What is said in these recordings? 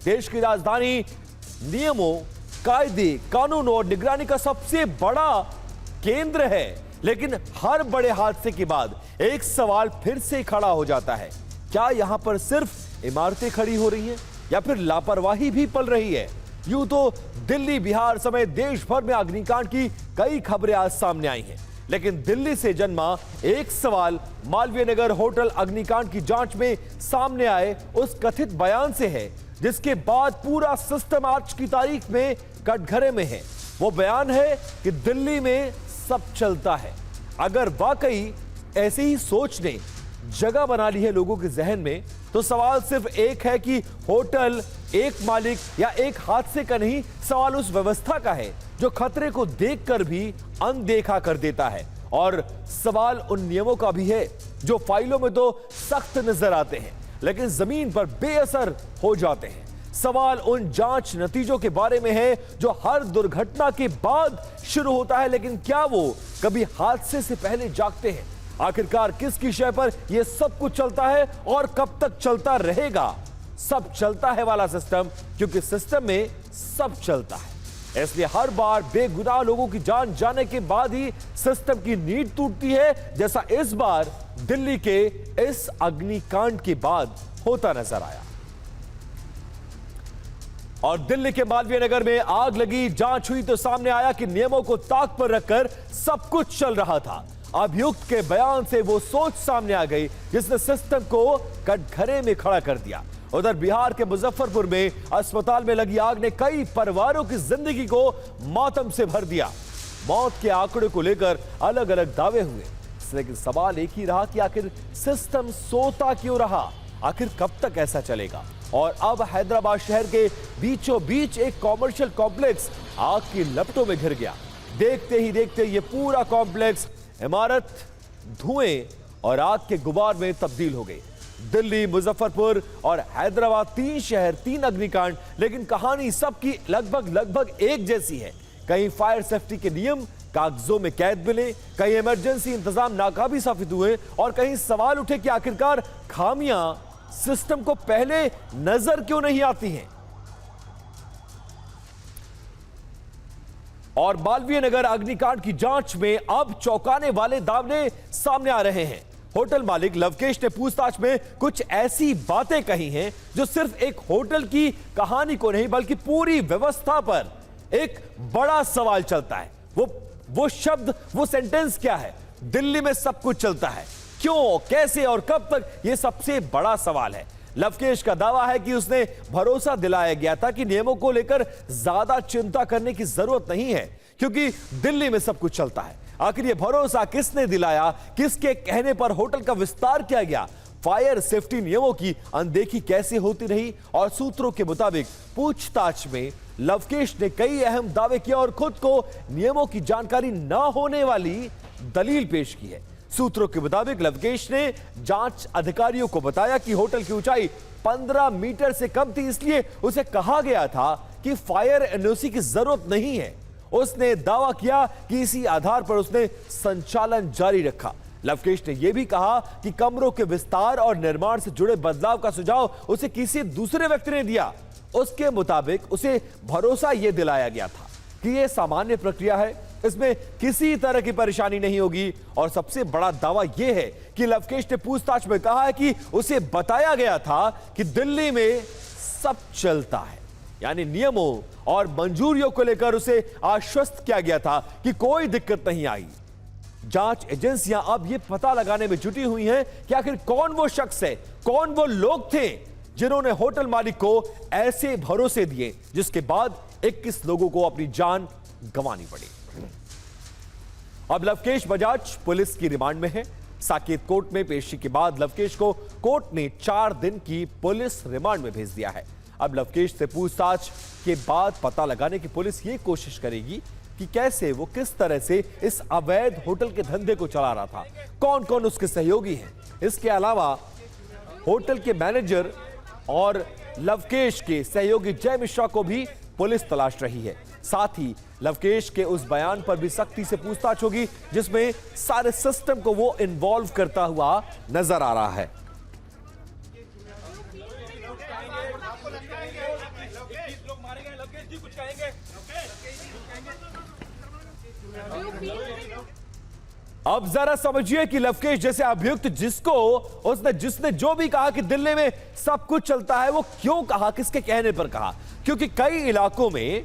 देश की राजधानी नियमों, कायदे, कानून और निगरानी का सबसे बड़ा केंद्र है। लेकिन हर बड़े हादसे के बाद एक सवाल फिर से खड़ा हो जाता है, क्या यहां पर सिर्फ इमारतें खड़ी हो रही हैं या फिर लापरवाही भी पल रही है? यूं तो दिल्ली, बिहार समेत देश भर में अग्निकांड की कई खबरें आज सामने आई हैं, लेकिन दिल्ली से जन्मा एक सवाल मालवीय नगर होटल अग्निकांड की जांच में सामने आए उस कथित बयान से है, जिसके बाद पूरा सिस्टम आज की तारीख में कटघरे में है। वो बयान है कि दिल्ली में सब चलता है। अगर वाकई ऐसी ही सोच ने जगह बना ली है लोगों के जहन में, तो सवाल सिर्फ एक है कि होटल एक मालिक या एक हादसे का नहीं, सवाल उस व्यवस्था का है जो खतरे को देखकर भी अनदेखा कर देता है। और सवाल उन नियमों का भी है जो फाइलों में तो सख्त नजर आते हैं लेकिन जमीन पर बेअसर हो जाते हैं। सवाल उन जांच नतीजों के बारे में है जो हर दुर्घटना के बाद शुरू होता है, लेकिन क्या वो कभी हादसे से पहले जागते हैं? आखिरकार किसकी शय पर यह सब कुछ चलता है और कब तक चलता रहेगा? सब चलता है वाला सिस्टम, क्योंकि सिस्टम में सब चलता है, इसलिए हर बार बेगुनाह लोगों की जान जाने के बाद ही सिस्टम की नींव टूटती है, जैसा इस बार दिल्ली के इस अग्निकांड के बाद होता नजर आया। और दिल्ली के मालवीय नगर में आग लगी, जांच हुई तो सामने आया कि नियमों को ताक पर रखकर सब कुछ चल रहा था। अभियुक्त के बयान से वो सोच सामने आ गई जिसने सिस्टम को कटघरे में खड़ा कर दिया। उधर बिहार के मुजफ्फरपुर में अस्पताल में लगी आग ने कई परिवारों की जिंदगी को मातम से भर दिया। मौत के आंकड़े को लेकर अलग अलग दावे हुए, लेकिन सवाल एक ही रहा कि आखिर सिस्टम सोता क्यों रहा? आखिर कब तक ऐसा चलेगा? और अब हैदराबाद शहर के बीचों बीच एक कॉमर्शियल कॉम्प्लेक्स आग की लपटों में घिर गया। देखते ही देखते ये पूरा कॉम्प्लेक्स इमारत, धुएं और आग के गुबार में तब्दील हो गई। दिल्ली, मुजफ्फरपुर और हैदराबाद, 3 शहर, 3 अग्निकांड, लेकिन कहानी सबकी लगभग एक जैसी है। कहीं फायर सेफ्टी के नियम कागजों में कैद मिले, कहीं इमरजेंसी इंतजाम नाकाफी साबित हुए और कहीं सवाल उठे कि आखिरकार खामियां सिस्टम को पहले नजर क्यों नहीं आती हैं? और मालवीय नगर अग्निकांड की जांच में अब चौंकाने वाले दावे सामने आ रहे हैं। होटल मालिक लवकेश ने पूछताछ में कुछ ऐसी बातें कही हैं जो सिर्फ एक होटल की कहानी को नहीं बल्कि पूरी व्यवस्था पर एक बड़ा सवाल चलता है। वो शब्द, वो सेंटेंस क्या है? दिल्ली में सब कुछ चलता है। क्यों, कैसे और कब तक? यह सबसे बड़ा सवाल है। लवकेश का दावा है कि उसने भरोसा दिलाया गया था कि नियमों को लेकर ज्यादा चिंता करने की जरूरत नहीं है, क्योंकि दिल्ली में सब कुछ चलता है। आखिर यह भरोसा किसने दिलाया? किसके कहने पर होटल का विस्तार किया गया? फायर सेफ्टी नियमों की अनदेखी कैसे होती रही? और सूत्रों के मुताबिक पूछताछ में लवकेश ने कई अहम दावे किए और खुद को नियमों की जानकारी न होने वाली दलील पेश की है। सूत्रों के मुताबिक लवकेश ने जांच अधिकारियों को बताया कि होटल की ऊंचाई 15 मीटर से कम थी, इसलिए उसे कहा गया था कि फायर एनओसी की जरूरत नहीं है। उसने दावा किया कि इसी आधार पर उसने संचालन जारी रखा। लवकेश ने यह भी कहा कि कमरों के विस्तार और निर्माण से जुड़े बदलाव का सुझाव उसे किसी दूसरे व्यक्ति ने दिया। उसके मुताबिक उसे भरोसा यह दिलाया गया था कि यह सामान्य प्रक्रिया है, इसमें किसी तरह की परेशानी नहीं होगी। और सबसे बड़ा दावा यह है कि लवकेश ने पूछताछ में कहा है कि उसे बताया गया था कि दिल्ली में सब चलता है, यानी नियमों और मंजूरियों को लेकर उसे आश्वस्त किया गया था कि कोई दिक्कत नहीं आई। जांच एजेंसियां अब यह पता लगाने में जुटी हुई हैं कि आखिर कौन वो शख्स है, कौन वो लोग थे जिन्होंने होटल मालिक को ऐसे भरोसे दिए जिसके बाद 21 लोगों को अपनी जान गंवानी पड़ी। अब लवकेश बजाज पुलिस की रिमांड में है। साकेत कोर्ट में पेशी के बाद लवकेश को कोर्ट ने 4 दिन की पुलिस रिमांड में भेज दिया है। अब लवकेश से पूछताछ के बाद पता लगाने की पुलिस ये कोशिश करेगी कि कैसे वो किस तरह से इस अवैध होटल के धंधे को चला रहा था, कौन कौन उसके सहयोगी हैं। इसके अलावा होटल के मैनेजर और लवकेश के सहयोगी जय मिश्रा को भी पुलिस तलाश रही है। साथ ही लवकेश के उस बयान पर भी सख्ती से पूछताछ होगी जिसमें सारे सिस्टम को वो इन्वॉल्व करता हुआ नजर आ रहा है। 20 लोग मारे गए। लवकेश जी कुछ कहेंगे? अब जरा समझिए कि लवकेश जैसे अभियुक्त जिसने जो भी कहा कि दिल्ली में सब कुछ चलता है, वो क्यों कहा, किसके कहने पर कहा? क्योंकि कई इलाकों में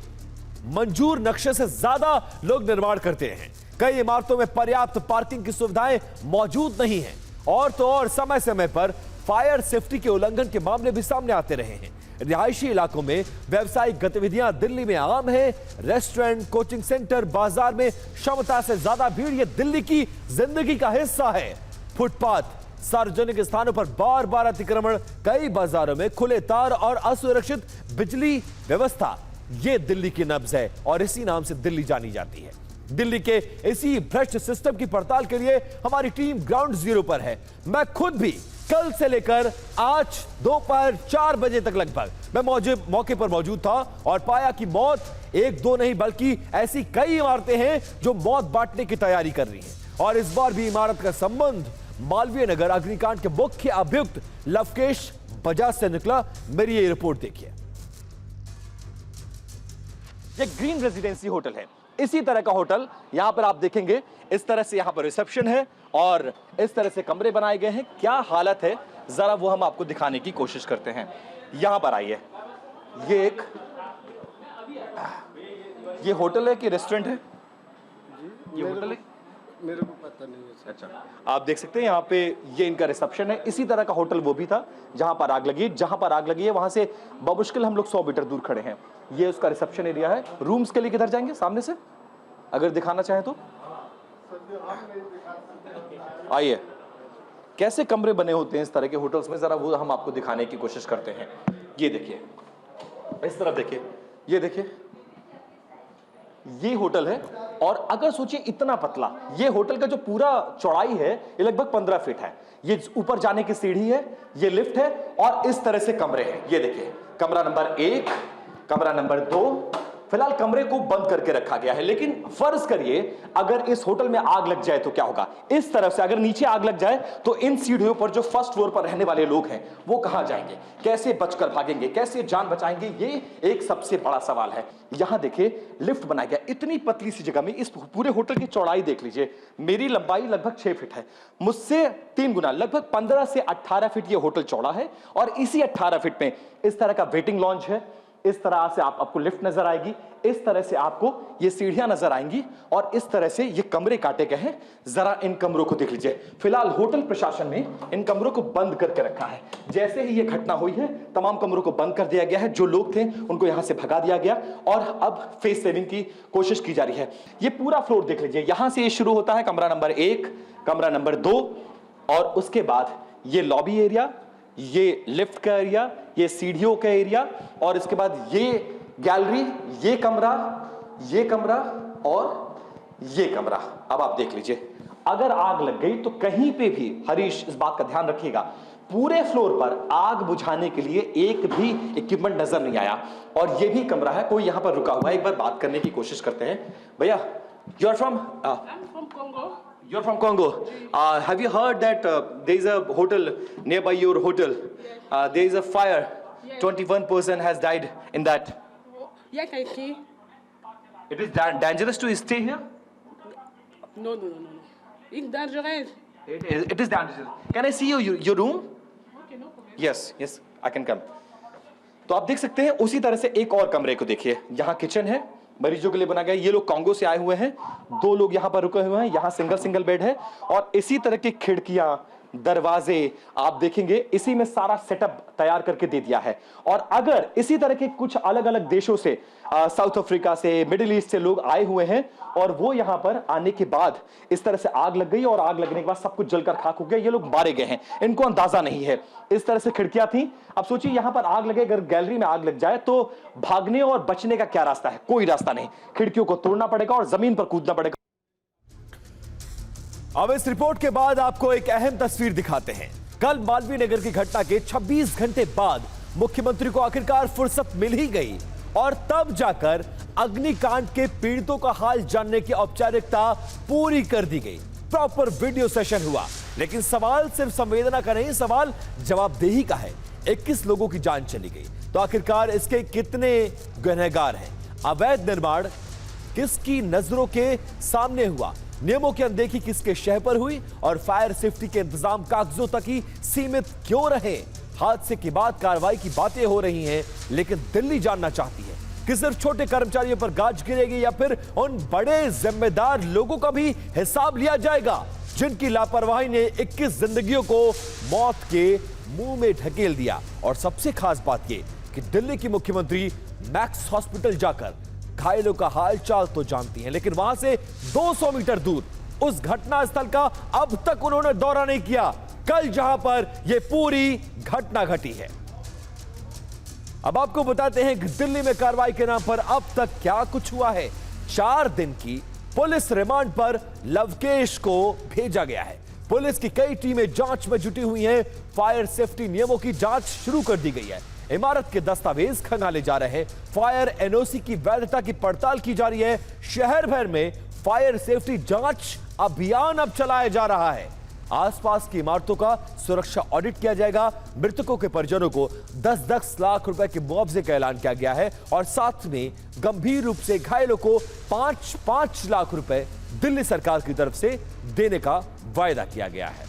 मंजूर नक्शे से ज्यादा लोग निर्माण करते हैं, कई इमारतों में पर्याप्त पार्किंग की सुविधाएं मौजूद नहीं है, और तो और समय समय पर फायर सेफ्टी के उल्लंघन के मामले भी सामने आते रहे हैं। रिहायशी इलाकों में व्यावसायिक गतिविधियां दिल्ली में आम है। रेस्टोरेंट, कोचिंग सेंटर, बाजार में क्षमता से ज्यादा भीड़, यह दिल्ली की जिंदगी का हिस्सा है। फुटपाथ, सार्वजनिक स्थानों पर बार बार अतिक्रमण, कई बाजारों में खुले तार और असुरक्षित बिजली व्यवस्था, यह दिल्ली की नब्ज है और इसी नाम से दिल्ली जानी जाती है। दिल्ली के इसी भ्रष्ट सिस्टम की पड़ताल के लिए हमारी टीम ग्राउंड जीरो पर है। मैं खुद भी कल से लेकर आज दोपहर 4 बजे तक लगभग मैं मौके पर मौजूद था और पाया कि मौत एक दो नहीं बल्कि ऐसी कई इमारतें हैं जो मौत बांटने की तैयारी कर रही हैं। और इस बार भी इमारत का संबंध मालवीय नगर अग्निकांड के मुख्य अभियुक्त लवकेश बजाज से निकला। मेरी ये रिपोर्ट देखिए। ये ग्रीन रेजिडेंसी होटल है, इसी तरह का होटल यहां पर आप देखेंगे। इस तरह से यहां पर रिसेप्शन है और इस तरह से कमरे बनाए गए हैं। क्या हालत है जरा वो हम आपको दिखाने की कोशिश करते हैं। यहां पर आइए। ये होटल है कि रेस्टोरेंट है? ये होटल है, मेरे को पता नहीं है। अच्छा, आप देख सकते हैं यहाँ पे ये इनका रिसेप्शन है। इसी तरह का होटल वो भी था जहां पर आग लगी है। जहां पर आग लगी है वहां से बमुश्किल हम लोग 100 मीटर दूर खड़े हैं। ये उसका रिसेप्शन एरिया है। रूम्स के लिए किधर जाएंगे? सामने से अगर दिखाना चाहें तो आइए। कैसे कमरे बने होते हैं इस तरह के होटल्स में, जरा वो हम आपको दिखाने की कोशिश करते हैं। ये देखिए, इस तरफ देखिए, ये देखिए, ये होटल है। और अगर सोचिए इतना पतला, ये होटल का जो पूरा चौड़ाई है ये लगभग 15 फीट है। ये ऊपर जाने की सीढ़ी है, ये लिफ्ट है और इस तरह से कमरे हैं। ये देखिए, कमरा नंबर 1, कमरा नंबर 2। फिलहाल कमरे को बंद करके रखा गया है, लेकिन फर्ज करिए अगर इस होटल में आग लग जाए तो क्या होगा। इस तरफ से अगर नीचे आग लग जाए तो इन सीढ़ियों पर जो फर्स्ट फ्लोर पर रहने वाले लोग हैं वो कहां जाएंगे, कैसे बचकर भागेंगे, कैसे जान बचाएंगे, ये एक सबसे बड़ा सवाल है। यहां देखिए लिफ्ट बनाया गया इतनी पतली सी जगह में। इस पूरे होटल की चौड़ाई देख लीजिए, मेरी लंबाई लगभग 6 फीट है, मुझसे 3 गुना लगभग 15 से 18 फीट ये होटल चौड़ा है। और इसी 18 फीट में इस तरह का वेटिंग लॉन्च है। इस तरह से आपको लिफ्ट नजर आएगी, इस तरह से आपको ये सीढ़ियां नजर आएंगी और इस तरह से ये कमरे काटे गए हैं। जरा इन कमरों को देख लीजिए। फिलहाल होटल प्रशासन ने इन कमरों को बंद करके रखा है। जैसे ही ये घटना हुई है तमाम कमरों को बंद कर दिया गया है। जो लोग थे उनको यहां से भगा दिया गया और अब फेस सेविंग की कोशिश की जा रही है। ये पूरा फ्लोर देख लीजिए, यहां से ये शुरू होता है कमरा नंबर 1, कमरा नंबर 2 और उसके बाद ये लॉबी एरिया, ये लिफ्ट का एरिया, ये सीढ़ियों का एरिया और इसके बाद ये गैलरी, ये कमरा और ये कमरा। अब आप देख लीजिए, अगर आग लग गई तो कहीं पे भी, हरीश इस बात का ध्यान रखिएगा, पूरे फ्लोर पर आग बुझाने के लिए एक भी इक्विपमेंट नजर नहीं आया। और ये भी कमरा है, कोई यहां पर रुका हुआ है। एक बार बात करने की कोशिश करते हैं। भैया, you are from? I'm from Congo. You're from Congo. Have you heard that there is a hotel nearby your hotel? There is a fire. Yes. 21 person has died in that. Yes, I see. It is dangerous to stay here. No. It's dangerous. It is dangerous. Can I see your room? Okay, no problem. Yes, I can come. तो आप देख सकते हैं उसी तरह से एक और कमरे को देखिए। यहाँ किचन है, मरीजों के लिए बना गया। ये लोग कांगो से आए हुए हैं, 2 लोग यहाँ पर रुके हुए हैं। यहाँ सिंगल बेड है और इसी तरह की खिड़कियां, दरवाजे आप देखेंगे, इसी में सारा सेटअप तैयार करके दे दिया है। और अगर इसी तरह के कुछ अलग अलग देशों से, साउथ अफ्रीका से, मिडिल ईस्ट से लोग आए हुए हैं और वो यहां पर आने के बाद इस तरह से आग लग गई और आग लगने के बाद सब कुछ जलकर खाक हो गया। ये लोग मारे गए हैं, इनको अंदाजा नहीं है। इस तरह से खिड़कियां थी। अब सोचिए यहां पर आग लगे, अगर गैलरी में आग लग जाए तो भागने और बचने का क्या रास्ता है? कोई रास्ता नहीं। खिड़कियों को तोड़ना पड़ेगा और जमीन पर कूदना पड़ेगा। अब इस रिपोर्ट के बाद आपको एक अहम तस्वीर दिखाते हैं। कल मालवीय नगर की घटना के 26 घंटे बाद मुख्यमंत्री को आखिरकार फुर्सत मिल ही गई और तब जाकर अग्निकांड के पीड़ितों का हाल जानने की औपचारिकता पूरी कर दी गई। प्रॉपर वीडियो सेशन हुआ, लेकिन सवाल सिर्फ संवेदना का नहीं, सवाल जवाबदेही का है। 21 लोगों की जान चली गई, तो आखिरकार इसके कितने गुनहगार हैं? अवैध निर्माण किसकी नजरों के सामने हुआ? नियमों की अनदेखी किसके शह पर हुई? और फायर सेफ्टी के इंतजाम कागजों तक ही सीमित क्यों रहे? हादसे के बाद कार्रवाई की बातें हो रही हैं, लेकिन दिल्ली जानना चाहती है कि सिर्फ छोटे कर्मचारियों पर गाज गिरेगी या फिर उन बड़े जिम्मेदार लोगों का भी हिसाब लिया जाएगा जिनकी लापरवाही ने 21 जिंदगियों को मौत के मुंह में ढकेल दिया। और सबसे खास बात यह कि दिल्ली की मुख्यमंत्री मैक्स हॉस्पिटल जाकर घायलों का हालचाल तो जानती हैं, लेकिन वहां से 200 मीटर दूर उस घटना स्थल का अब तक उन्होंने दौरा नहीं किया, कल जहां पर यह पूरी घटना घटी है। अब आपको बताते हैं कि दिल्ली में कार्रवाई के नाम पर अब तक क्या कुछ हुआ है। 4 दिन की पुलिस रिमांड पर लवकेश को भेजा गया है। पुलिस की कई टीमें जांच में जुटी हुई हैं। फायर सेफ्टी नियमों की जांच शुरू कर दी गई है। इमारत के दस्तावेज खंगाले जा रहे हैं। फायर एनओसी की वैधता की पड़ताल की जा रही है। शहर भर में फायर सेफ्टी जांच अभियान अब चलाया जा रहा है। आसपास की इमारतों का सुरक्षा ऑडिट किया जाएगा। मृतकों के परिजनों को 10-10 लाख रुपए के मुआवजे का ऐलान किया गया है और साथ में गंभीर रूप से घायलों को 5-5 लाख रुपए दिल्ली सरकार की तरफ से देने का वायदा किया गया है।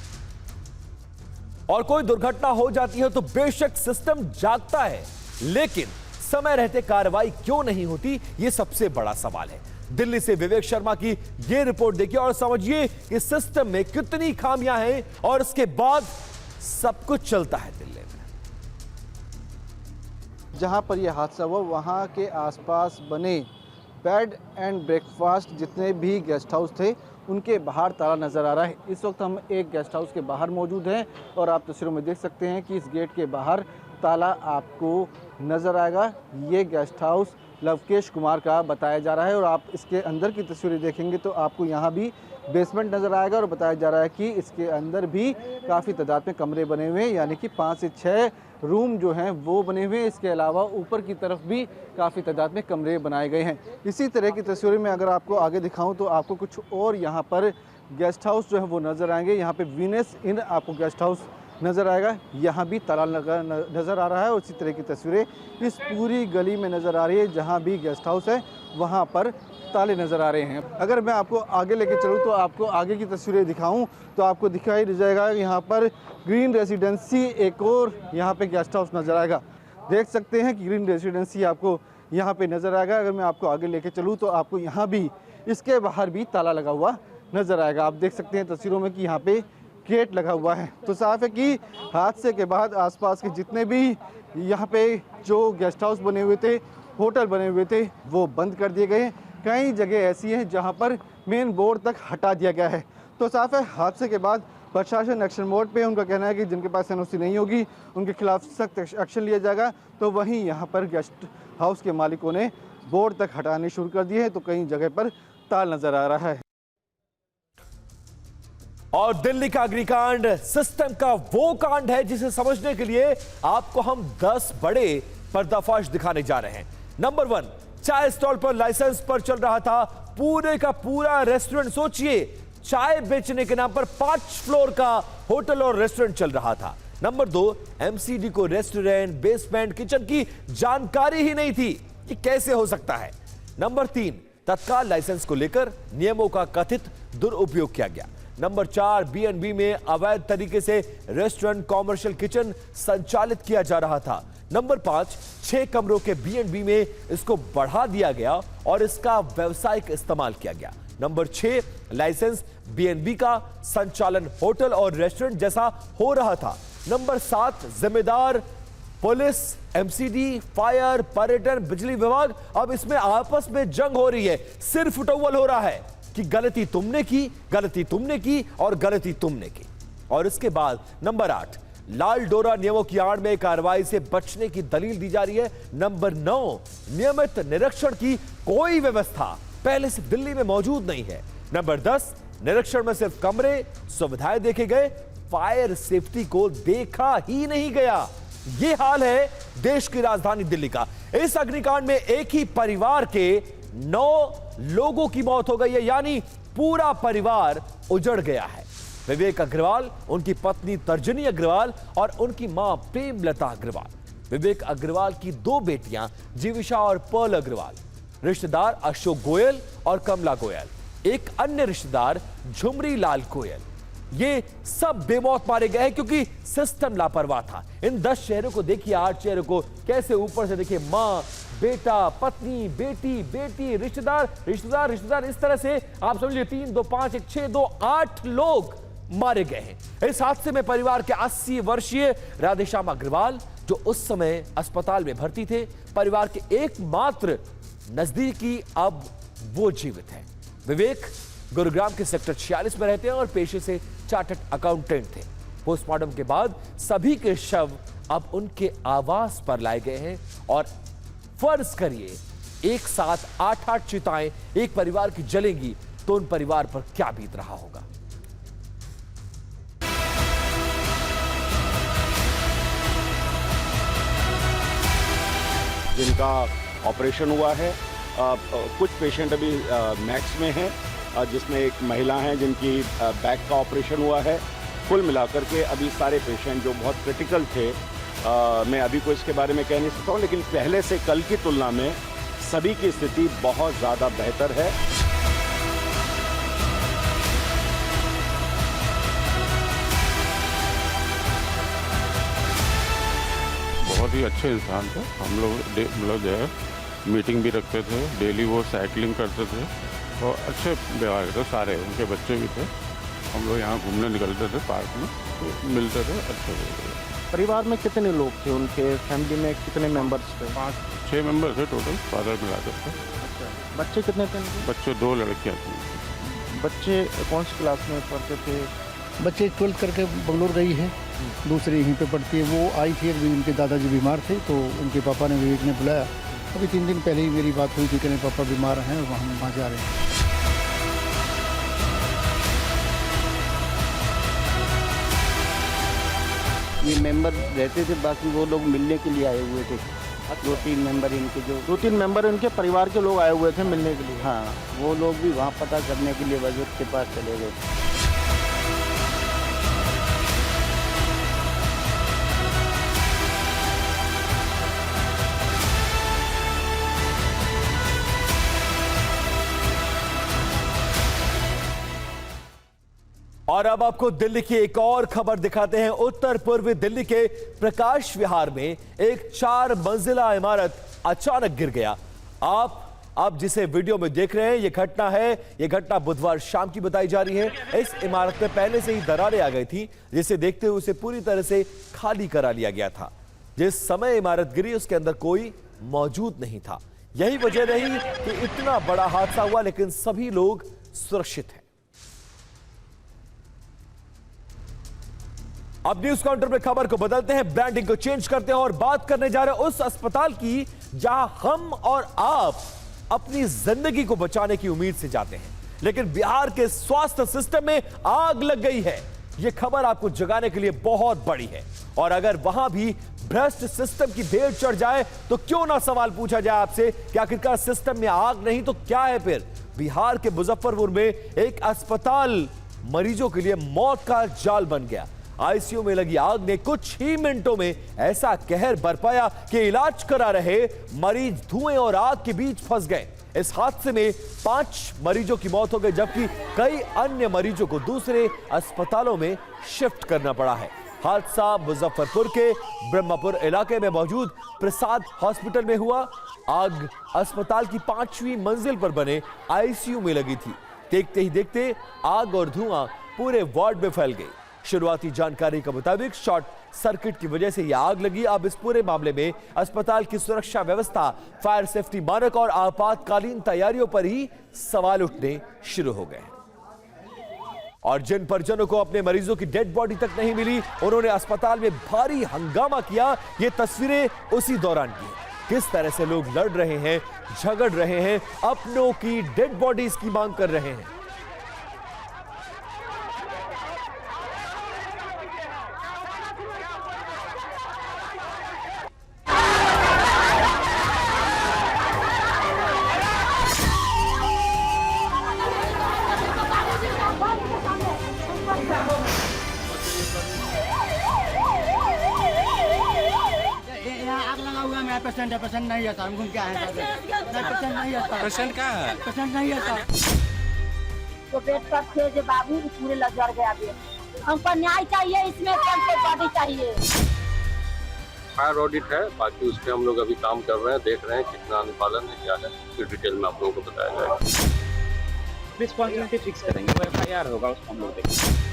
और कोई दुर्घटना हो जाती है तो बेशक सिस्टम जागता है, लेकिन समय रहते कार्रवाई क्यों नहीं होती, यह सबसे बड़ा सवाल है। दिल्ली से विवेक शर्मा की यह रिपोर्ट देखिए और समझिए इस सिस्टम में कितनी खामियां हैं और इसके बाद सब कुछ चलता है दिल्ली में। जहां पर यह हादसा हुआ वहां के आसपास बने बेड एंड ब्रेकफास्ट जितने भी गेस्ट हाउस थे उनके बाहर ताला नज़र आ रहा है। इस वक्त हम एक गेस्ट हाउस के बाहर मौजूद हैं और आप तस्वीरों में देख सकते हैं कि इस गेट के बाहर ताला आपको नज़र आएगा। ये गेस्ट हाउस लवकेश कुमार का बताया जा रहा है और आप इसके अंदर की तस्वीरें देखेंगे तो आपको यहाँ भी बेसमेंट नज़र आएगा और बताया जा रहा है कि इसके अंदर भी काफ़ी तादाद में कमरे बने हुए हैं, यानी कि 5 से 6 रूम जो हैं वो बने हुए हैं। इसके अलावा ऊपर की तरफ भी काफ़ी तादाद में कमरे बनाए गए हैं। इसी तरह की तस्वीरें में अगर आपको आगे दिखाऊं तो आपको कुछ और यहाँ पर गेस्ट हाउस जो है वो नज़र आएंगे। यहाँ पे वीनस इन आपको गेस्ट हाउस नज़र आएगा, यहाँ भी ताला लगा नज़र आ रहा है। और इसी तरह की तस्वीरें इस पूरी गली में नज़र आ रही है, जहाँ भी गेस्ट हाउस है वहाँ पर ताले नज़र आ रहे हैं। अगर मैं आपको आगे लेके चलूँ तो आपको आगे की तस्वीरें दिखाऊं तो आपको दिखाई दे जाएगा यहाँ पर ग्रीन रेसिडेंसी एक और यहाँ पे गेस्ट हाउस नज़र आएगा। देख सकते हैं कि ग्रीन रेसिडेंसी आपको यहाँ पे नज़र आएगा। अगर मैं आपको आगे लेके चलूँ तो आपको यहाँ भी इसके बाहर भी ताला लगा हुआ नज़र आएगा। आप देख सकते हैं तस्वीरों में कि यहाँ पे गेट लगा हुआ है। तो साफ है कि हादसे के बाद आसपास के जितने भी यहाँ पे जो गेस्ट हाउस बने हुए थे, होटल बने हुए थे, वो बंद कर दिए गए। कई जगह ऐसी हैं जहाँ पर मेन बोर्ड तक हटा दिया गया है। तो साफ है हादसे के बाद प्रशासन एक्शन मोड पे। उनका कहना है कि जिनके पास एनओसी नहीं होगी उनके खिलाफ सख्त एक्शन लिया जाएगा। तो वहीं यहाँ पर गेस्ट हाउस के मालिकों ने बोर्ड तक हटाने शुरू कर दिए हैं, तो कई जगह पर ताल नज़र आ रहा है। और दिल्ली का अग्निकांड सिस्टम का वो कांड है जिसे समझने के लिए आपको हम 10 बड़े पर्दाफाश दिखाने जा रहे हैं। नंबर 1, चाय स्टॉल पर लाइसेंस पर चल रहा था पूरे का पूरा रेस्टोरेंट। सोचिए, चाय बेचने के नाम पर 5 फ्लोर का होटल और रेस्टोरेंट चल रहा था। नंबर 2, एमसीडी को रेस्टोरेंट, बेसमेंट, किचन की जानकारी ही नहीं थी। ये कैसे हो सकता है? नंबर 3, तत्काल लाइसेंस को लेकर नियमों का कथित दुरुपयोग किया गया। नंबर 4, बीएनबी में अवैध तरीके से रेस्टोरेंट, कॉमर्शियल किचन संचालित किया जा रहा था। नंबर 5, 6 कमरों के बीएनबी में इसको बढ़ा दिया गया और इसका व्यवसायिक इस्तेमाल किया गया। नंबर 6, लाइसेंस बीएनबी का संचालन होटल और रेस्टोरेंट जैसा हो रहा था। नंबर 7, जिम्मेदार पुलिस, एमसीडी, फायर, पर्यटन, बिजली विभाग। अब इसमें आपस में जंग हो रही है, सिर फुटौल हो रहा है कि गलती तुमने की, गलती तुमने की और गलती तुमने की। और इसके बाद नंबर 8, लाल डोरा नियमों की आड़ में कार्रवाई से बचने की दलील दी जा रही है। नंबर 9, नियमित निरीक्षण की कोई व्यवस्था पहले से दिल्ली में मौजूद नहीं है। नंबर 10, निरीक्षण में सिर्फ कमरे, सुविधाएं देखे गए, फायर सेफ्टी को देखा ही नहीं गया। यह हाल है देश की राजधानी दिल्ली का। इस अग्निकांड में एक ही परिवार के 9 लोगों की मौत हो गई है, यानी पूरा परिवार उजड़ गया है। विवेक अग्रवाल, उनकी पत्नी तर्जनी अग्रवाल और उनकी मां प्रेमलता अग्रवाल। विवेक अग्रवाल की 2 बेटियां जीविशा और पर्ल अग्रवाल, रिश्तेदार अशोक गोयल और कमला गोयल, एक अन्य रिश्तेदार झुमरी लाल गोयल। ये सब बेमौत मारे गए हैं क्योंकि सिस्टम लापरवाह था। इन 10 चेहरों को देखिए, 8 चेहरों को कैसे ऊपर से देखिए, मां, बेटा, पत्नी, बेटी, बेटी, रिश्तेदार, रिश्तेदार, रिश्तेदार, इस तरह से आप समझिए 3, 2, 5, 1, 6, 2, 8 लोग मारे गए हैं। इस हादसे में परिवार के 80 वर्षीय राधेश्याम अग्रवाल, जो उस समय अस्पताल में भर्ती थे, परिवार के एकमात्र नजदीकी, अब वो जीवित हैं। विवेक गुरुग्राम के सेक्टर 46 में रहते हैं और पेशे से चार्टर्ड अकाउंटेंट थे। पोस्टमार्टम के बाद सभी के शव अब उनके आवास पर लाए गए हैं और फर्ज करिए एक साथ 8-8 चिताएं एक परिवार की जलेंगी तो उन परिवार पर क्या बीत रहा होगा। जिनका ऑपरेशन हुआ है, कुछ पेशेंट अभी मैक्स में हैं, जिसमें एक महिला हैं जिनकी बैक का ऑपरेशन हुआ है। कुल मिलाकर के अभी सारे पेशेंट जो बहुत क्रिटिकल थे, मैं अभी कोई इसके बारे में कह नहीं सकता हूँ, लेकिन पहले से कल की तुलना में सभी की स्थिति बहुत ज़्यादा बेहतर है। बहुत ही अच्छे इंसान थे। हम लोग मतलब जो है मीटिंग भी रखते थे, डेली वो साइकिलिंग करते थे और अच्छे व्यवहार थे। सारे उनके बच्चे भी थे। हम लोग यहाँ घूमने निकलते थे पार्क में, तो मिलते थे, अच्छे थे। परिवार में कितने लोग थे? उनके फैमिली में कितने मेंबर्स थे? 5-6 मेंबर थे टोटल, फादर मिलाकर के। अच्छा, बच्चे कितने थे? बच्चे 2 लड़कियाँ थी। बच्चे कौन सी क्लास में पढ़ते थे? बच्चे 12th करके बंगलोर गई है, दूसरी यहीं पे पढ़ती है। वो आई थी, अभी उनके दादाजी बीमार थे तो उनके पापा ने, विवेक ने बुलाया। अभी 3 दिन पहले ही मेरी बात हुई थी कि मेरे पापा बीमार हैं और हम वहाँ जा रहे हैं। ये मेंबर रहते थे, बाकी वो लोग मिलने के लिए आए हुए थे। 2-3 मेंबर इनके, जो 2-3 मेंबर इनके परिवार के लोग आए हुए थे मिलने के लिए। हाँ, वो लोग भी वहाँ पता करने के लिए वजूद के पास चले गए। और अब आपको दिल्ली की एक और खबर दिखाते हैं। उत्तर पूर्वी दिल्ली के प्रकाश विहार में एक 4 मंजिला इमारत अचानक गिर गया। आप जिसे वीडियो में देख रहे हैं, यह घटना बुधवार शाम की बताई जा रही है। इस इमारत में पहले से ही दरारें आ गई थी, जिसे देखते हुए उसे पूरी तरह से खाली करा लिया गया था। जिस समय इमारत गिरी उसके अंदर कोई मौजूद नहीं था। यही वजह रही कि इतना बड़ा हादसा हुआ, लेकिन सभी लोग सुरक्षित हैं। अब न्यूज काउंटर में खबर को बदलते हैं, ब्रांडिंग को चेंज करते हैं और बात करने जा रहे हैं उस अस्पताल की जहां हम और आप अपनी जिंदगी को बचाने की उम्मीद से जाते हैं, लेकिन बिहार के स्वास्थ्य सिस्टम में आग लग गई है। यह खबर आपको जगाने के लिए बहुत बड़ी है। और अगर वहां भी भ्रष्ट सिस्टम की भेंट चढ़ जाए तो क्यों ना सवाल पूछा जाए आपसे कि आखिरकार सिस्टम में आग नहीं तो क्या है फिर। बिहार के मुजफ्फरपुर में एक अस्पताल मरीजों के लिए मौत का जाल बन गया। आईसीयू में लगी आग ने कुछ ही मिनटों में ऐसा कहर बरपाया कि इलाज करा रहे मरीज धुएं और आग के बीच फंस गए। इस हादसे में 5 मरीजों की मौत हो गई, जबकि कई अन्य मरीजों को दूसरे अस्पतालों में शिफ्ट करना पड़ा है। हादसा मुजफ्फरपुर के ब्रह्मपुर इलाके में मौजूद प्रसाद हॉस्पिटल में हुआ। आग अस्पताल की 5वीं मंजिल पर बने आईसीयू में लगी थी। देखते ही देखते आग और धुआं पूरे वार्ड में फैल गई। शुरुआती जानकारी के मुताबिक शॉर्ट सर्किट की वजह से यह आग लगी। अब इस पूरे मामले में अस्पताल की सुरक्षा व्यवस्था, फायर सेफ्टी मानक और आपातकालीन तैयारियों पर ही सवाल उठने शुरू हो गए। और जिन परिजनों को अपने मरीजों की डेड बॉडी तक नहीं मिली, उन्होंने अस्पताल में भारी हंगामा किया। ये तस्वीरें उसी दौरान की। किस तरह से लोग लड़ रहे हैं, झगड़ रहे हैं, अपनों की डेड बॉडीज की मांग कर रहे हैं। पेशेंट है, पेशेंट नहीं आता, हम घूम के आए हैं। पेशेंट नहीं आता, पेशेंट कहाँ है? पेशेंट नहीं आता। तो बेड पर थे जो बाबू पूरे लग गया अभी। हमको न्याय चाहिए, इसमें बॉडी चाहिए। फायर ऑडिट है, बाकी उस पर हम लोग अभी काम कर रहे हैं, देख रहे हैं कितना अनुपालन है, क्या है, फिर डिटेल में आप लोगों को बताया जाएगा। रिस्पॉन्सिबिलिटी फिक्स करेंगे, वो FIR होगा, उसको हम लोग देखेंगे।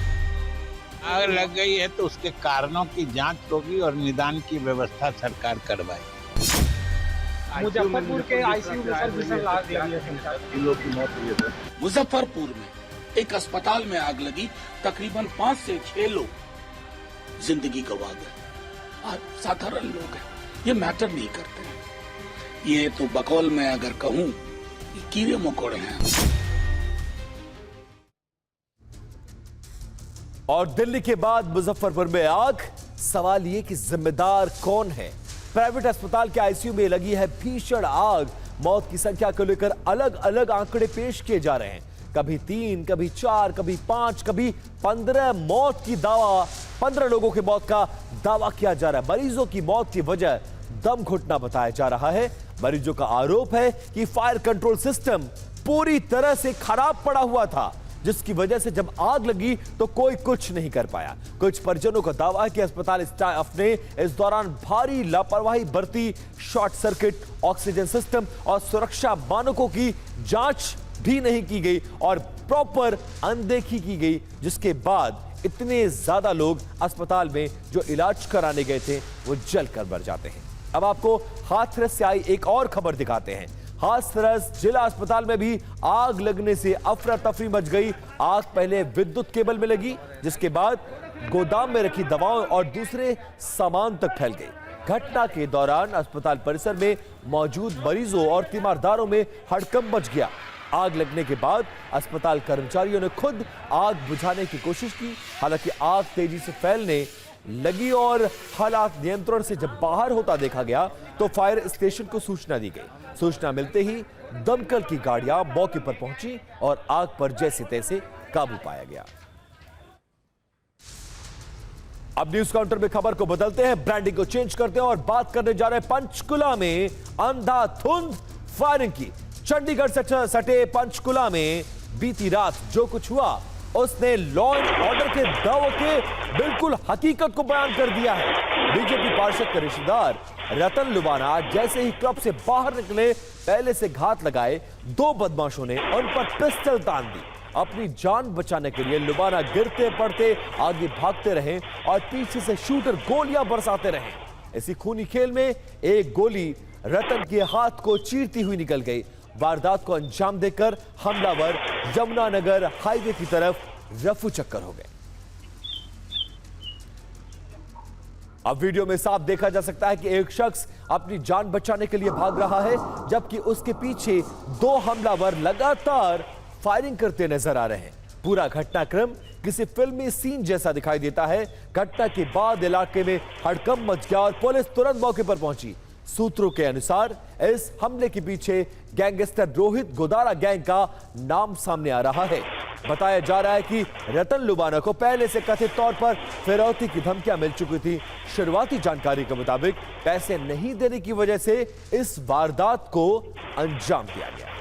आग लग गई है तो उसके कारणों की जांच होगी और निदान की व्यवस्था सरकार करवाएगी। मुजफ्फरपुर के आईसीयू में सर भीषण आग लगी है। इन लोग की मौत हुई है। मुजफ्फरपुर में एक अस्पताल में आग लगी, तकरीबन 5 से 6 लोग जिंदगी गंवा गए। आज साधारण लोग हैं, ये मैटर नहीं करते हैं। ये तो बकौल में अगर कहूँ, कीड़े मकोड़े हैं। और दिल्ली के बाद मुजफ्फरपुर में आग। सवाल ये कि जिम्मेदार कौन है? प्राइवेट अस्पताल के आईसीयू में लगी है भीषण आग। मौत की संख्या को लेकर अलग अलग आंकड़े पेश किए जा रहे हैं। कभी 3, कभी 4, कभी 5, कभी 15 मौत की दावा, 15 लोगों की मौत का दावा किया जा रहा है। मरीजों की मौत की वजह दम घुटना बताया जा रहा है। मरीजों का आरोप है कि फायर कंट्रोल सिस्टम पूरी तरह से खराब पड़ा हुआ था, जिसकी वजह से जब आग लगी तो कोई कुछ नहीं कर पाया। कुछ परिजनों का दावा है कि अस्पताल स्टाफ ने इस दौरान भारी लापरवाही बरती। शॉर्ट सर्किट, ऑक्सीजन सिस्टम और सुरक्षा मानकों की जांच भी नहीं की गई और प्रॉपर अनदेखी की गई, जिसके बाद इतने ज्यादा लोग अस्पताल में जो इलाज कराने गए थे वो जलकर मर जाते हैं। अब आपको हाथरस से आई एक और खबर दिखाते हैं। हाथरस जिला अस्पताल में भी आग लगने से अफरा तफरी मच गई। आग पहले विद्युत केबल में लगी, जिसके बाद गोदाम में रखी दवाओं और दूसरे सामान तक फैल गई। घटना के दौरान अस्पताल परिसर में मौजूद मरीजों और तीमारदारों में हड़कंप मच गया। आग लगने के बाद अस्पताल कर्मचारियों ने खुद आग बुझाने की कोशिश की। हालांकि आग तेजी से फैलने लगी और हालात नियंत्रण से जब बाहर होता देखा गया तो फायर स्टेशन को सूचना दी गई। सूचना मिलते ही दमकल की गाड़ियां मौके पर पहुंची और आग पर जैसे तैसे काबू पाया गया। अब न्यूज काउंटर में खबर को बदलते हैं, ब्रांडिंग को चेंज करते हैं और बात करने जा रहे हैं पंचकुला में अंधाधुंध फायरिंग की। चंडीगढ़ से सटे पंचकुला में बीती रात जो कुछ हुआ उसने लॉ एंड ऑर्डर के दावों के बिल्कुल हकीकत को बयान कर दिया है। बीजेपी पार्षद के रिश्तेदार रतन लुबाना जैसे ही क्लब से बाहर निकले, पहले से घात लगाए 2 बदमाशों ने उन पर पिस्टल तान दी। अपनी जान बचाने के लिए लुबाना गिरते पड़ते आगे भागते रहे और पीछे से शूटर गोलियां बरसाते रहे। इसी खूनी खेल में एक गोली रतन के हाथ को चीरती हुई निकल गई। वारदात को अंजाम देकर हमलावर यमुनानगर हाईवे की तरफ रफू चक्कर हो गए। अब वीडियो में साफ देखा जा सकता है कि एक शख्स अपनी जान बचाने के लिए भाग रहा है, जबकि उसके पीछे 2 हमलावर लगातार फायरिंग करते नजर आ रहे हैं। पूरा घटनाक्रम किसी फिल्मी सीन जैसा दिखाई देता है। घटना के बाद इलाके में हड़कंप मच गया और पुलिस तुरंत मौके पर पहुंची। सूत्रों के अनुसार इस हमले के पीछे गैंगस्टर रोहित गोदारा गैंग का नाम सामने आ रहा है। बताया जा रहा है कि रतन लुबाना को पहले से कथित तौर पर फिरौती की धमकियां मिल चुकी थी। शुरुआती जानकारी के मुताबिक पैसे नहीं देने की वजह से इस वारदात को अंजाम दिया गया।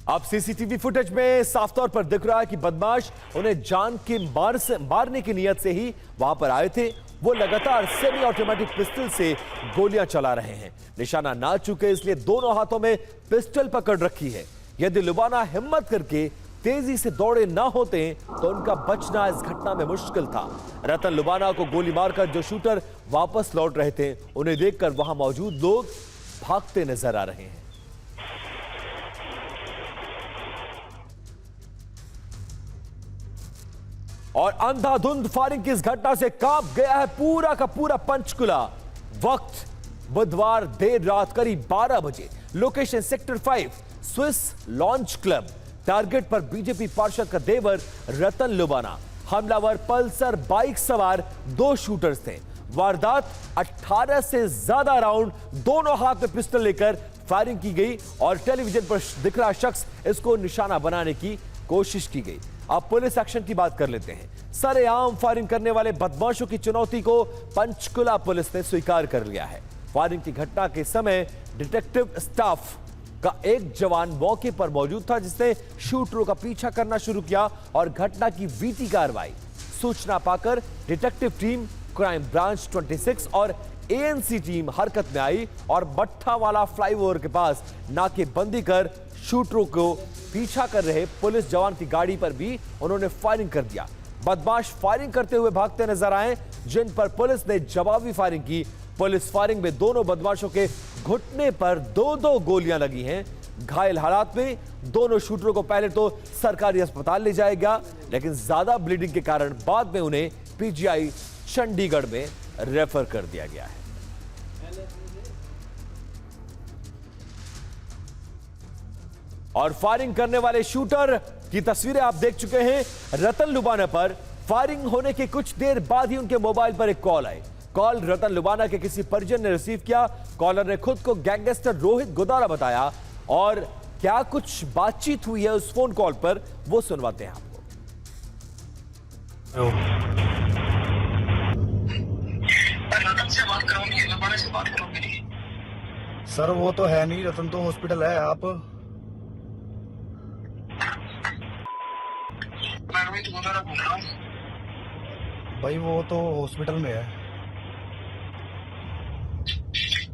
अब सीसीटीवी फुटेज में साफ तौर पर दिख रहा है कि बदमाश उन्हें जान के मारने की नियत से ही वहां पर आए थे। वो लगातार सेमी ऑटोमेटिक पिस्टल से गोलियां चला रहे हैं। निशाना ना चुके इसलिए दोनों हाथों में पिस्टल पकड़ रखी है। यदि लुबाना हिम्मत करके तेजी से दौड़े ना होते तो उनका बचना इस घटना में मुश्किल था। रतन लुबाना को गोली मारकर जो शूटर वापस लौट रहे थे, उन्हें देखकर वहां मौजूद लोग भागते नजर आ रहे हैं। और अंधाधुंध फायरिंग की इस घटना से कांप गया है पूरा का पूरा पंचकुला। वक्त बुधवार देर रात करीब 12 बजे। Location sector 5 Swiss launch club. Target पर बीजेपी पार्षद का देवर रतन लुबाना। हमलावर पल्सर बाइक सवार 2 शूटर्स थे। वारदात 18 से ज्यादा राउंड दोनों हाथ में पिस्टल लेकर फायरिंग की गई और टेलीविजन पर दिख रहा शख्स इसको निशाना बनाने की कोशिश की गई। अब पुलिस एक्शन की बात कर लेते हैं। सरेआम फायरिंग करने वाले बदमाशों की चुनौती को पंचकुला पुलिस ने स्वीकार कर लिया है। फायरिंग की घटना के समय डिटेक्टिव स्टाफ का एक जवान मौके पर मौजूद था, जिसने शूटरों का पीछा करना शुरू किया और घटना की बीती कार्रवाई। सूचना पाकर डिटेक्टिव टीम, क्राइम ब्रांच 26 और एएनसी टीम हरकत में आई और मट्ठावाला फ्लाईओवर के पास नाकेबंदी कर शूटरों को पीछा कर रहे पुलिस जवान की गाड़ी पर भी उन्होंने फायरिंग कर दिया। बदमाश फायरिंग करते हुए भागते नजर आए, जिन पर पुलिस ने जवाबी फायरिंग की। पुलिस फायरिंग में दोनों बदमाशों के घुटने पर 2-2 गोलियां लगी हैं। घायल हालात में दोनों शूटरों को पहले तो सरकारी अस्पताल ले जाया गया, लेकिन ज्यादा ब्लीडिंग के कारण बाद में उन्हें पीजीआई चंडीगढ़ में रेफर कर दिया गया है। और फायरिंग करने वाले शूटर की तस्वीरें आप देख चुके हैं। रतन लुबाना पर फायरिंग होने के कुछ देर बाद ही उनके मोबाइल पर एक कॉल आई। कॉल रतन लुबाना के किसी परिजन ने रिसीव किया। कॉलर ने खुद को गैंगस्टर रोहित गोदारा बताया और क्या कुछ बातचीत हुई है उस फोन कॉल पर, वो सुनवाते हैं आपको। रतन से बात करोगे, लुबाना से बात करोगे? सर वो तो है नहीं, रतन तो हॉस्पिटल है। आप मैं रोहित गोदारा बोल रहा हूँ। भाई वो तो हॉस्पिटल में है।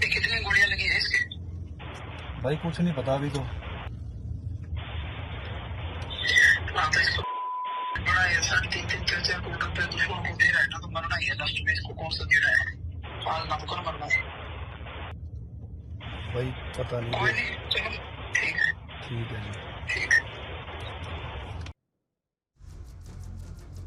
कितनी गोलियां लगी है इसके? भाई कुछ नहीं पता अभी तो। बड़ा है सर, 3-3 4-4 करोड़ रुपए दुश्मन को दे रहा है ना, तो मरना ही है। लास्ट में इसको कौन सा दे रहा है? फाल ना कर मरना है भाई, पता नहीं। कोई नहीं, चलो ठीक है। ठीक है जी, ठीक है।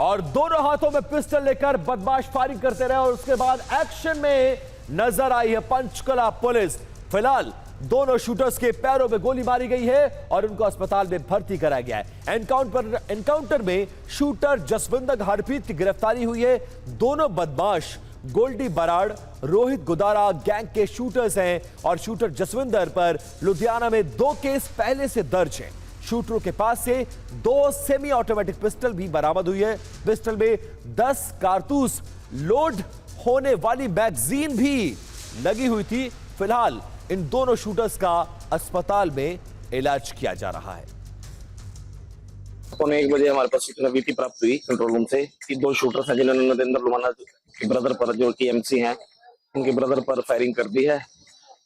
और दोनों हाथों में पिस्टल लेकर बदमाश फायरिंग करते रहे और उसके बाद एक्शन में नजर आई है पंचकुला पुलिस। फिलहाल दोनों शूटर्स के पैरों में गोली मारी गई है और उनको अस्पताल में भर्ती कराया गया है। एनकाउंटर में शूटर जसविंदर हरप्रीत की गिरफ्तारी हुई है। दोनों बदमाश गोल्डी बराड़, रोहित गोदारा गैंग के शूटर्स हैं और शूटर जसविंदर पर लुधियाना में 2 केस पहले से दर्ज हैं। शूटरों के पास से 2 सेमी ऑटोमेटिक पिस्टल भी बरामद हुई है। पिस्टल में 10 कारतूस लोड होने वाली मैगजीन भी लगी हुई थी। फिलहाल इन दोनों शूटर्स का अस्पताल में इलाज किया जा रहा है। 1 बजे हमारे पास सूचना बीती प्राप्त हुई कंट्रोल रूम से कि 2 शूटर्स हैं जिन्होंने नरेंद्र लुबाना के ब्रदर पर, जो कि एमसी हैं, उनके ब्रदर पर फायरिंग कर दी है।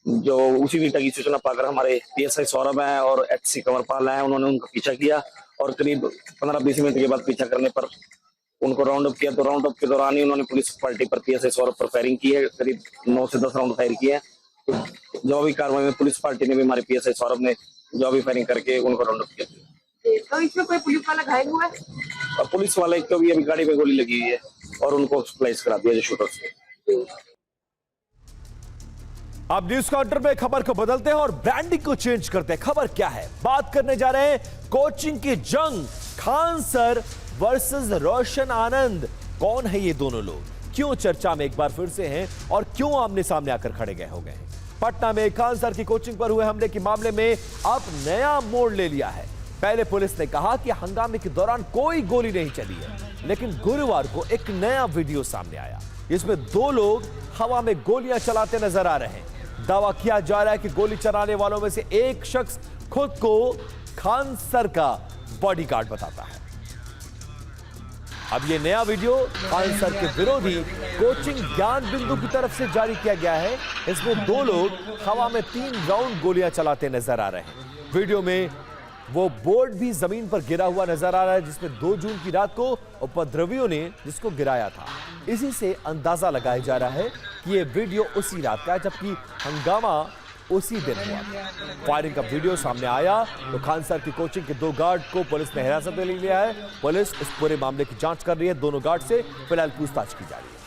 जो उसी घटना की सूचना पाकर हमारे पीएसआई सौरभ हैं और एचसी कंवरपाल हैं, उन्होंने उनका पीछा किया और करीब 15-20 मिनट के बाद पीछा करने पर उनको राउंड अप किया। तो राउंड अप के दौरान ही उन्होंने पुलिस पार्टी पर, पीएसआई सौरभ पर फायरिंग की है। करीब 9 से 10 राउंड फायर किए हैं। तो जवाबी कार्रवाई में पुलिस पार्टी ने भी, हमारे पीएसआई सौरभ ने जवाबी फायरिंग करके उनको राउंड अप किया। तो इसमें कोई पुलिस वाला घायल हुआ है? और पुलिस वाले को भी अभी गाड़ी में गोली लगी हुई है और उनको हॉस्पिटलाइज करा दिया जो शूटर्स ने। अब न्यूज काउंटर में खबर को बदलते हैं और ब्रांडिंग को चेंज करते हैं। खबर क्या है? बात करने जा रहे हैं कोचिंग की जंग, खान सर वर्सेस रोशन आनंद। कौन है ये दोनों लोग, क्यों चर्चा में एक बार फिर से हैं और क्यों आमने सामने आकर खड़े गए हो गए हैं? पटना में खान सर की कोचिंग पर हुए हमले के मामले में अब नया मोड़ ले लिया है। पहले पुलिस ने कहा कि हंगामे के दौरान कोई गोली नहीं चली है, लेकिन गुरुवार को एक नया वीडियो सामने आया। इसमें 2 लोग हवा में गोलियां चलाते नजर आ रहे हैं। दावा किया जा रहा है कि गोली चलाने वालों में से एक शख्स खुद को खान सर का बॉडीगार्ड बताता है। अब यह नया वीडियो खान सर के विरोधी कोचिंग ज्ञान बिंदु की तरफ से जारी किया गया है। इसमें 2 लोग हवा में 3 राउंड गोलियां चलाते नजर आ रहे हैं। वीडियो में वो बोर्ड भी जमीन पर गिरा हुआ नजर आ रहा है, जिसमें 2 जून की रात को उपद्रवियों ने जिसको गिराया था। इसी से अंदाजा लगाया जा रहा है कि ये वीडियो उसी रात का है, जबकि हंगामा उसी दिन हुआ। फायरिंग का वीडियो सामने आया तो खान सर की कोचिंग के 2 गार्ड को पुलिस ने हिरासत में ले लिया है। पुलिस इस पूरे मामले की जांच कर रही है। दोनों गार्ड से फिलहाल पूछताछ की जा रही है।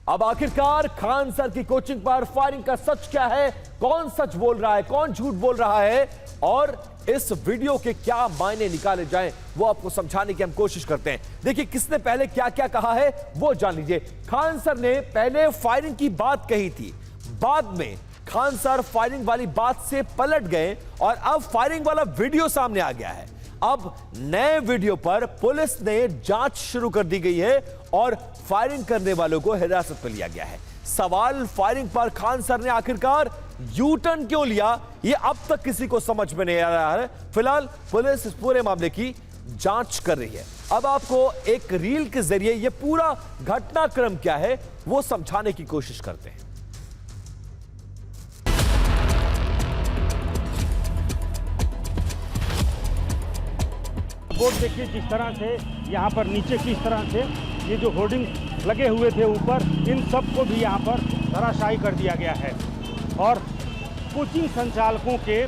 अब आखिरकार खान सर की कोचिंग पर फायरिंग का सच क्या है? कौन सच बोल रहा है, कौन झूठ बोल रहा है और इस वीडियो के क्या मायने निकाले जाएं, वो आपको समझाने की हम कोशिश करते हैं। देखिए किसने पहले क्या क्या कहा है वो जान लीजिए। खान सर ने पहले फायरिंग की बात कही थी, बाद में खान सर फायरिंग वाली बात से पलट गए और अब फायरिंग वाला वीडियो सामने आ गया है। अब नए वीडियो पर पुलिस ने जांच शुरू कर दी गई है और फायरिंग करने वालों को हिरासत में लिया गया है। सवाल फायरिंग पर खान सर ने आखिरकार यू टर्न क्यों लिया, यह अब तक किसी को समझ में नहीं आ रहा है। फिलहाल पुलिस इस पूरे मामले की जांच कर रही है। अब आपको एक रील के जरिए यह पूरा घटनाक्रम क्या है वो समझाने की कोशिश करते हैं। बोर्ड देखिए जिस तरह से यहाँ पर नीचे किस तरह से ये जो होर्डिंग लगे हुए थे ऊपर, इन सब को भी यहाँ पर धराशायी कर दिया गया है। और कोचिंग संचालकों के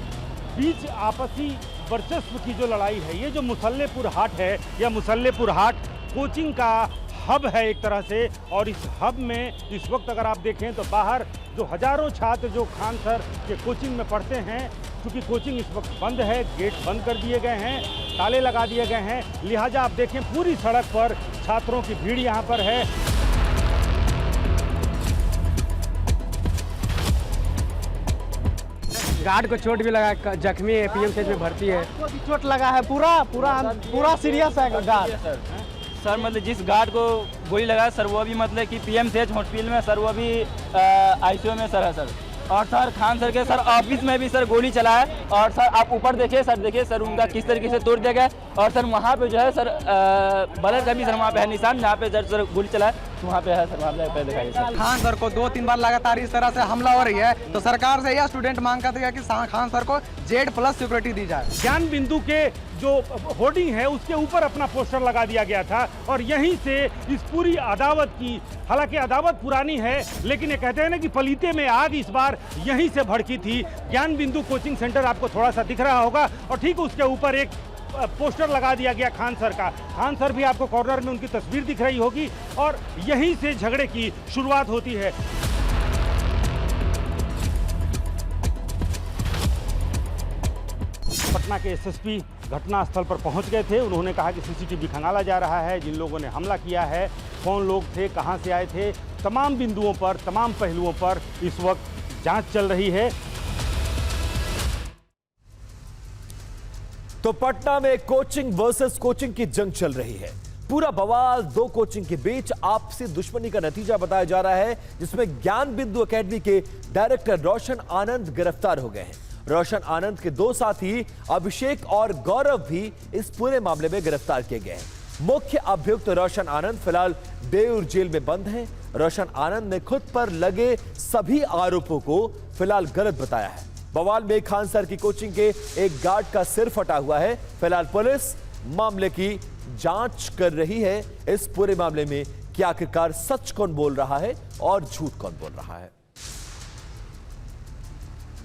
बीच आपसी वर्चस्व की जो लड़ाई है, ये जो मुसल्लेपुर हाट है, यह मुसल्लेपुर हाट कोचिंग का हब है एक तरह से। और इस हब में इस वक्त अगर आप देखें तो बाहर जो हजारों छात्र जो खान सर के कोचिंग में पढ़ते हैं, क्योंकि कोचिंग इस वक्त बंद है, गेट बंद कर दिए गए हैं, ताले लगा दिए गए हैं, लिहाजा आप देखें पूरी सड़क पर छात्रों की भीड़ यहाँ पर है। गार्ड को चोट भी लगा, जख्मी है, पीएमसीएच में भर्ती है। चोट लगा है, पूरा सीरियस है गार्ड। सर मतलब जिस गार्ड को गोली लगा सर वो भी मतलब कि पीएमसीएच हॉस्पिटल में सर, वो भी आईसीयू में सर है सर। और सर खान सर के सर ऑफिस में भी सर गोली चला है। और सर आप ऊपर देखिए सर उनका किस तरीके से तोड़ दिया गया। और सर वहाँ पे जो है सर ब्लड का भी सर वहाँ पे है निशान, जहाँ पे सर गोली चला है वहाँ पे है सर, वहाँ पे दिखाइए सर। खान सर को 2-3 बार लगातार इस तरह से हमला हो रही है, तो सरकार से यह स्टूडेंट मांग करते हैं कि खान सर को Z+ सिक्योरिटी दी जाए। ज्ञान बिंदु के जो होर्डिंग है उसके ऊपर अपना पोस्टर लगा दिया गया था और यहीं से इस पूरी अदावत की, हालांकि अदावत पुरानी है लेकिन ये कहते हैं ना कि पलीते में आग इस बार यहीं से भड़की थी। ज्ञान बिंदु कोचिंग सेंटर आपको थोड़ा सा दिख रहा होगा और ठीक उसके ऊपर एक पोस्टर लगा दिया गया खान सर का। खान सर भी आपको कॉर्नर में उनकी तस्वीर दिख रही होगी और यहीं से झगड़े की शुरुआत होती है। पटना के एसएसपी घटनास्थल पर पहुंच गए थे। उन्होंने कहा कि सीसीटीवी खंगाला जा रहा है, जिन लोगों ने हमला किया है कौन लोग थे, कहां से आए थे, तमाम बिंदुओं पर, तमाम पहलुओं पर इस वक्त जांच चल रही है। तो पटना में कोचिंग वर्सेस कोचिंग की जंग चल रही है। पूरा बवाल दो कोचिंग के बीच आपसी दुश्मनी का नतीजा बताया जा रहा है, जिसमें ज्ञान बिंदु एकेडमी के डायरेक्टर रोशन आनंद गिरफ्तार हो गए हैं। रोशन आनंद के दो साथी अभिषेक और गौरव भी इस पूरे मामले में गिरफ्तार किए गए हैं। मुख्य अभियुक्त रोशन आनंद फिलहाल बेऊर जेल में बंद हैं। रोशन आनंद ने खुद पर लगे सभी आरोपों को फिलहाल गलत बताया है। बवाल में खान सर की कोचिंग के एक गार्ड का सिर फटा हुआ है। फिलहाल पुलिस मामले की जांच कर रही है। इस पूरे मामले में कि आखिरकार सच कौन बोल रहा है और झूठ कौन बोल रहा है।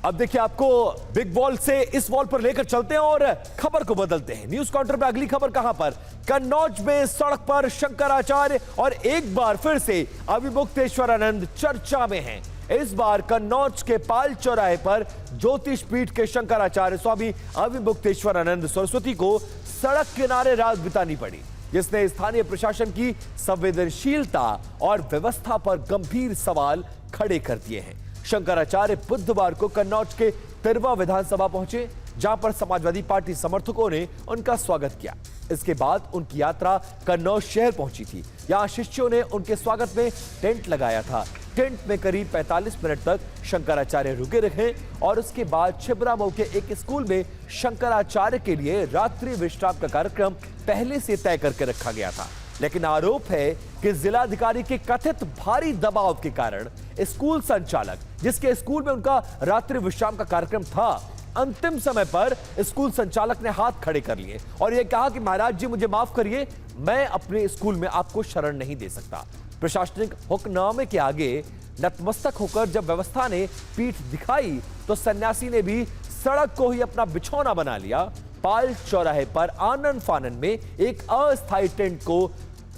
अब देखिए, आपको बिग वॉल से इस वॉल पर लेकर चलते हैं और खबर को बदलते हैं। न्यूज काउंटर पे अगली खबर कहां पर? कन्नौज में सड़क पर शंकराचार्य और एक बार फिर से अभिमुक्तेश्वरानंद चर्चा में हैं। इस बार कन्नौज के पाल चौराहे पर ज्योतिष पीठ के शंकराचार्य स्वामी अभिमुक्तेश्वरानंद सरस्वती को सड़क किनारे रात बितानी पड़ी, जिसने स्थानीय प्रशासन की संवेदनशीलता और व्यवस्था पर गंभीर सवाल खड़े कर दिए हैं। शंकराचार्य बुधवार को कन्नौज के तिरवा विधानसभा पहुंचे, जहां पर समाजवादी पार्टी समर्थकों ने उनका स्वागत किया। इसके बाद उनकी यात्रा कन्नौज शहर पहुंची थी। यहां शिष्यों ने उनके स्वागत में टेंट लगाया था। टेंट में करीब 45 मिनट तक शंकराचार्य रुके रहे और उसके बाद छिबरामऊ के एक स्कूल में शंकराचार्य के लिए रात्रि विश्राम का कार्यक्रम पहले से तय करके रखा गया था। लेकिन आरोप है कि जिलाधिकारी के कथित भारी दबाव के कारण स्कूल संचालक, जिसके स्कूल में उनका रात्रि विश्राम का कार्यक्रम था, अंतिम समय पर स्कूल संचालक ने हाथ खड़े कर लिए और यह कहा कि महाराज जी मुझे माफ करिए, मैं अपने स्कूल में आपको शरण नहीं दे सकता। प्रशासनिक हुक्मनामे के आगे नतमस्तक होकर जब व्यवस्था ने पीठ दिखाई तो सन्यासी ने भी सड़क को ही अपना बिछौना बना लिया। पाल चौराहे पर आनन फानन में एक अस्थायी टेंट को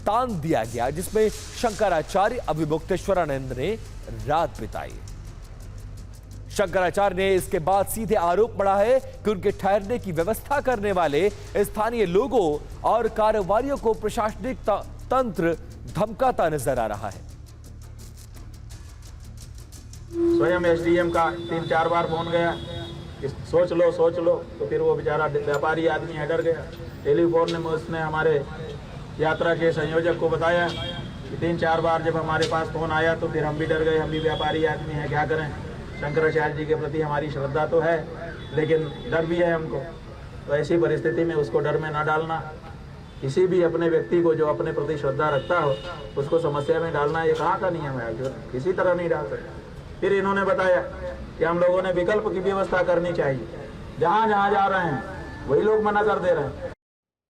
तान दिया गया, जिसमें शंकराचार्य अभिमुक्तेश्वरानंद ने रात बिताई। शंकराचार्य ने इसके बाद सीधे आरोप बढ़ा है कि उनके ठहरने की व्यवस्था करने वाले स्थानीय लोगों और कारोबारियों को प्रशासनिक तंत्र धमकाता नजर आ रहा है। स्वयं एसडीएम का 3-4 बार फोन गया कि सोच लो, तो फिर वो बेचारा व्यापारी आदमी है डर गया। टेलीफोन में उसने हमारे यात्रा के संयोजक को बताया कि 3-4 बार जब हमारे पास फोन आया तो फिर हम भी डर गए, हम भी व्यापारी आदमी हैं, क्या करें। शंकराचार्य जी के प्रति हमारी श्रद्धा तो है लेकिन डर भी है हमको। तो ऐसी परिस्थिति में उसको डर में ना डालना, किसी भी अपने व्यक्ति को जो अपने प्रति श्रद्धा रखता हो उसको समस्या में डालना ये कहाँ का नियम है, जो किसी तरह नहीं डाल सकता। फिर इन्होंने बताया कि हम लोगों ने विकल्प की व्यवस्था करनी चाहिए, जहाँ जहाँ जा रहे हैं वही लोग मना कर दे रहे हैं।